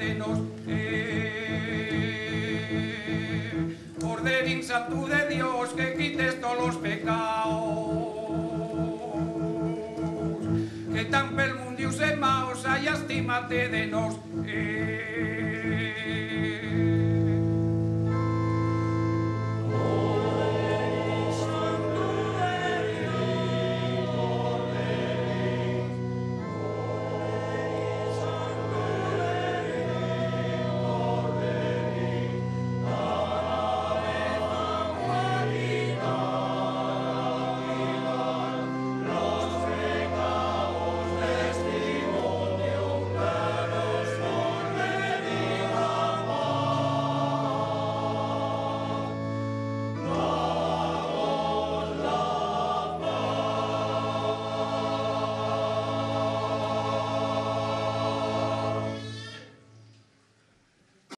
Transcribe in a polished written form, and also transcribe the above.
de nos. Ordenin santo de Dios que quites todos los pecados, que tan pel mundius emaos hay estímate de nos.